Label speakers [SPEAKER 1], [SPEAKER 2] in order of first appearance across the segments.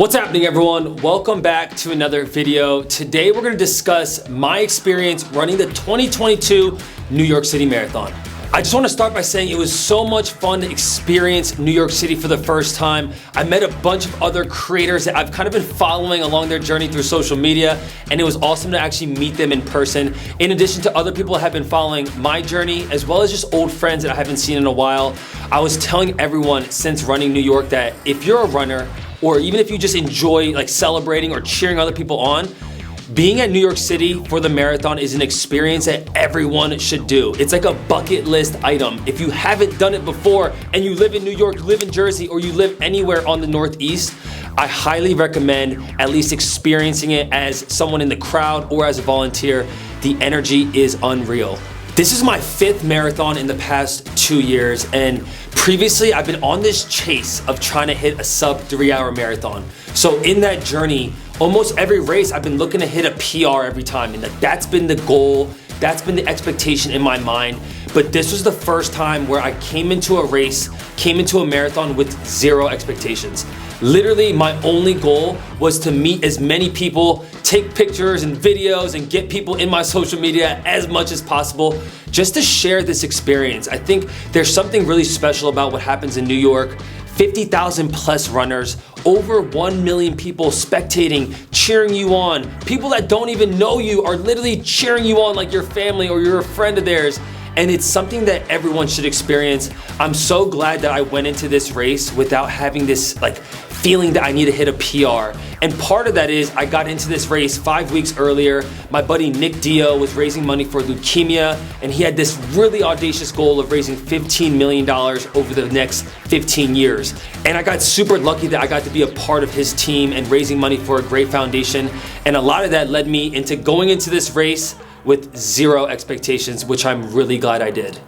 [SPEAKER 1] What's happening, everyone? Welcome back to another video. Today we're going to discuss my experience running the 2022 New York City Marathon. I just want to start by saying it was so much fun to experience New York City for the first time. I met a bunch of other creators that I've kind of been following along their journey through social media, and it was awesome to actually meet them in person. In addition to other people that have been following my journey, as well as just old friends that I haven't seen in a while. I was telling everyone since running New York that if you're a runner, or even if you just enjoy like celebrating or cheering other people on, being at New York City for the marathon is an experience that everyone should do. It's like a bucket list item. If you haven't done it before and you live in New York, live in Jersey, or you live anywhere on the Northeast, I highly recommend at least experiencing it as someone in the crowd or as a volunteer. The energy is unreal. This is my 5th marathon in the past 2 years, and previously I've been on this chase of trying to hit a sub 3-hour marathon. So in that journey, almost every race I've been looking to hit a PR every time, and that's been the goal, that's been the expectation in my mind. But this was the first time where I came into a race, came into a marathon with 0 expectations. Literally, my only goal was to meet as many people, take pictures and videos, and get people in my social media as much as possible, just to share this experience. I think there's something really special about what happens in New York. 50,000 plus runners, over 1 million people spectating, cheering you on. People that don't even know you are literally cheering you on like your family or you're a friend of theirs. And it's something that everyone should experience. I'm so glad that I went into this race without having this feeling that I need to hit a PR. And part of that is I got into this race 5 weeks earlier. My buddy Nick Dio was raising money for leukemia, and he had this really audacious goal of raising $15 million over the next 15 years. And I got super lucky that I got to be a part of his team and raising money for a great foundation. And a lot of that led me into going into this race with 0 expectations, which I'm really glad I did.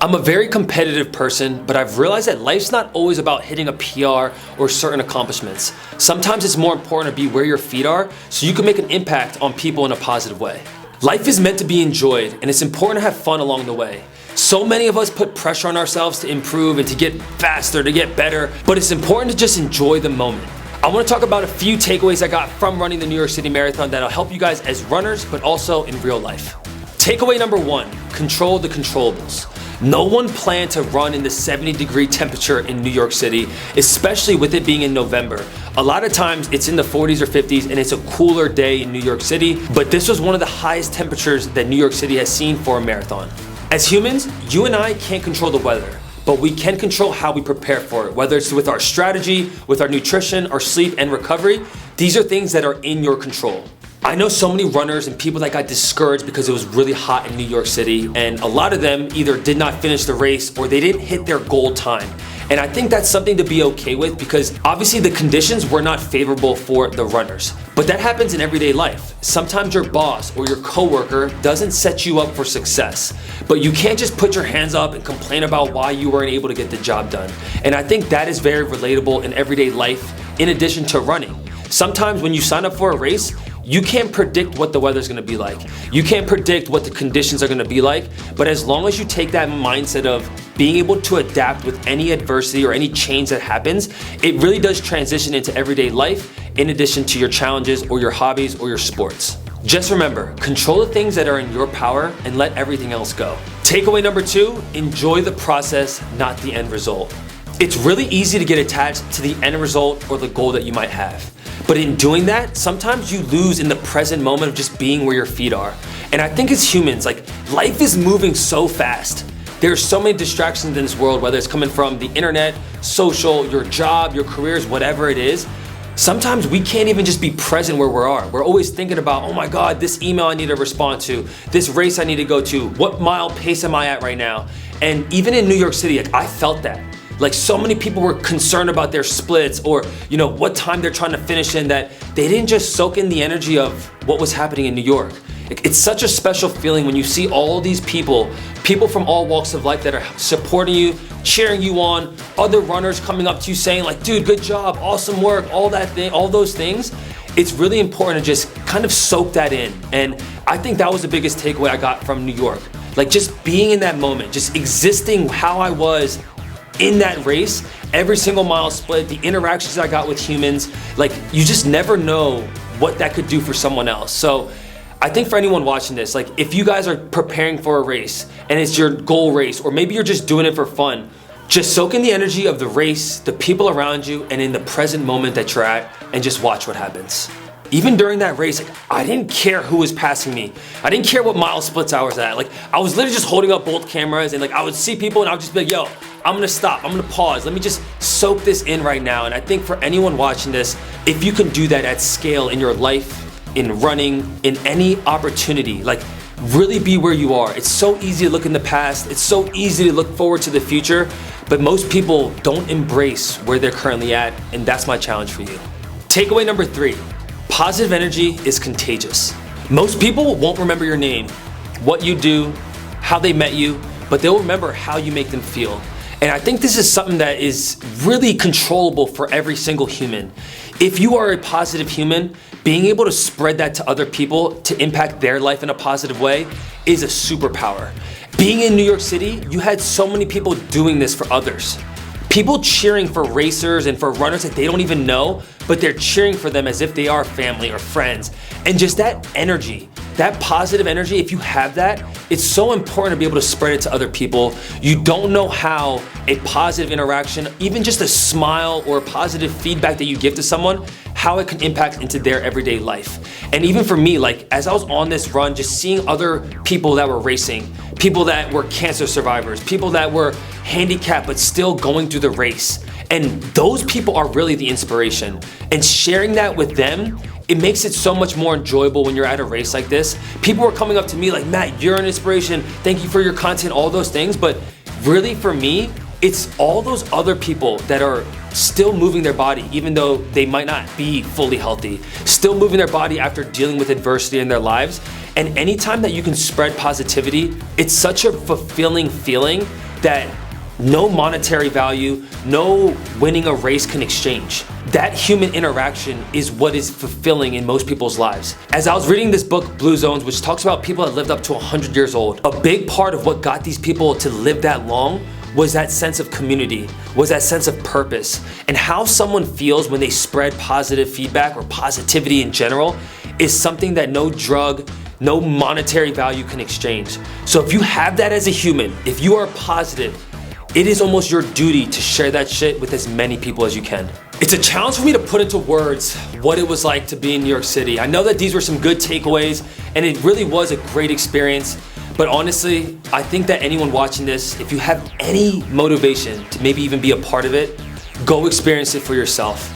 [SPEAKER 1] I'm a very competitive person, but I've realized that life's not always about hitting a PR or certain accomplishments. Sometimes it's more important to be where your feet are so you can make an impact on people in a positive way. Life is meant to be enjoyed, and it's important to have fun along the way. So many of us put pressure on ourselves to improve and to get faster, to get better, but it's important to just enjoy the moment. I want to talk about a few takeaways I got from running the New York City Marathon that'll help you guys as runners, but also in real life. Takeaway number 1, control the controllables. No one planned to run in the 70-degree temperature in New York City, especially with it being in November. A lot of times it's in the 40s or 50s and it's a cooler day in New York City, but this was one of the highest temperatures that New York City has seen for a marathon. As humans, you and I can't control the weather, but we can control how we prepare for it, whether it's with our strategy, with our nutrition, our sleep and recovery. These are things that are in your control. I know so many runners and people that got discouraged because it was really hot in New York City, and a lot of them either did not finish the race or they didn't hit their goal time. And I think that's something to be okay with, because obviously the conditions were not favorable for the runners. But that happens in everyday life. Sometimes your boss or your coworker doesn't set you up for success, but you can't just put your hands up and complain about why you weren't able to get the job done. And I think that is very relatable in everyday life, in addition to running. Sometimes when you sign up for a race, you can't predict what the weather's gonna be like. You can't predict what the conditions are gonna be like, but as long as you take that mindset of being able to adapt with any adversity or any change that happens, it really does transition into everyday life in addition to your challenges or your hobbies or your sports. Just remember, control the things that are in your power and let everything else go. Takeaway number 2, enjoy the process, not the end result. It's really easy to get attached to the end result or the goal that you might have. But in doing that, sometimes you lose in the present moment of just being where your feet are. And I think as humans, life is moving so fast. There's so many distractions in this world, whether it's coming from the internet, social, your job, your careers, whatever it is. Sometimes we can't even just be present where we are. We're always thinking about, oh my God, this email I need to respond to, this race I need to go to, what mile pace am I at right now? And even in New York City, I felt that. So many people were concerned about their splits or what time they're trying to finish in, that they didn't just soak in the energy of what was happening in New York. It's such a special feeling when you see all these people from all walks of life that are supporting you, cheering you on, other runners coming up to you saying dude, good job, awesome work, all those things. It's really important to just kind of soak that in. And I think that was the biggest takeaway I got from New York. Just being in that moment, just existing how I was in that race, every single mile split, the interactions I got with humans, like you just never know what that could do for someone else. So I think for anyone watching this, like if you guys are preparing for a race and it's your goal race, or maybe you're just doing it for fun, just soak in the energy of the race, the people around you, and in the present moment that you're at, and just watch what happens. Even during that race, like, I didn't care who was passing me. I didn't care what mile splits I was at. Like, I was literally just holding up both cameras, and like I would see people and I would just be like, yo, I'm gonna stop, I'm gonna pause. Let me just soak this in right now. And I think for anyone watching this, if you can do that at scale in your life, in running, in any opportunity, like really be where you are. It's so easy to look in the past. It's so easy to look forward to the future, but most people don't embrace where they're currently at, and that's my challenge for you. Takeaway number 3. Positive energy is contagious. Most people won't remember your name, what you do, how they met you, but they'll remember how you make them feel. And I think this is something that is really controllable for every single human. If you are a positive human, being able to spread that to other people to impact their life in a positive way is a superpower. Being in New York City, you had so many people doing this for others. People cheering for racers and for runners that they don't even know, but they're cheering for them as if they are family or friends. And just that energy, that positive energy, if you have that, it's so important to be able to spread it to other people. You don't know how a positive interaction, even just a smile or positive feedback that you give to someone, how it can impact into their everyday life. And even for me, like as I was on this run, just seeing other people that were racing, people that were cancer survivors, people that were handicapped but still going through the race. And those people are really the inspiration. And sharing that with them, it makes it so much more enjoyable when you're at a race like this. People are coming up to me like, Matt, you're an inspiration. Thank you for your content, all those things. But really for me, it's all those other people that are still moving their body, even though they might not be fully healthy, still moving their body after dealing with adversity in their lives. And anytime that you can spread positivity, it's such a fulfilling feeling that no monetary value, no winning a race can exchange. That human interaction is what is fulfilling in most people's lives. As I was reading this book, Blue Zones, which talks about people that lived up to 100 years old, a big part of what got these people to live that long was that sense of community, was that sense of purpose. And how someone feels when they spread positive feedback or positivity in general is something that no drug, no monetary value can exchange. So if you have that as a human, if you are positive, it is almost your duty to share that shit with as many people as you can. It's a challenge for me to put into words what it was like to be in New York City. I know that these were some good takeaways and it really was a great experience, but honestly, I think that anyone watching this, if you have any motivation to maybe even be a part of it, go experience it for yourself.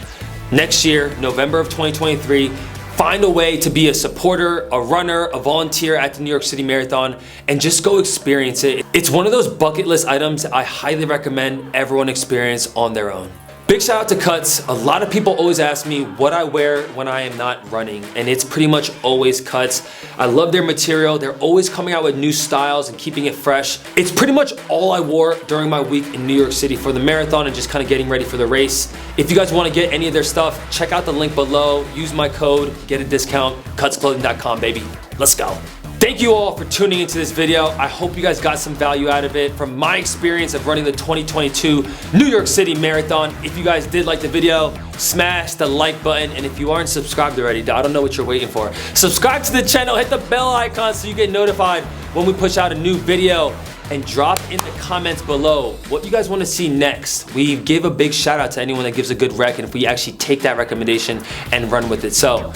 [SPEAKER 1] Next year, November of 2023, find a way to be a supporter, a runner, a volunteer at the New York City Marathon, and just go experience it. It's one of those bucket list items that I highly recommend everyone experience on their own. Big shout out to Cuts. A lot of people always ask me what I wear when I am not running, and it's pretty much always Cuts. I love their material. They're always coming out with new styles and keeping it fresh. It's pretty much all I wore during my week in New York City for the marathon and just kind of getting ready for the race. If you guys want to get any of their stuff, check out the link below. Use my code, get a discount, cutsclothing.com, baby. Let's go. Thank you all for tuning into this video. I hope you guys got some value out of it from my experience of running the 2022 New York City Marathon. If you guys did like the video, smash the like button. And if you aren't subscribed already, I don't know what you're waiting for. Subscribe to the channel, hit the bell icon so you get notified when we push out a new video. And drop in the comments below what you guys want to see next. We give a big shout out to anyone that gives a good rec, and if we actually take that recommendation and run with it. So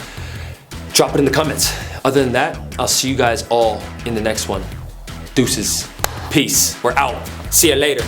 [SPEAKER 1] drop it in the comments. Other than that, I'll see you guys all in the next one. Deuces. Peace. We're out. See you later.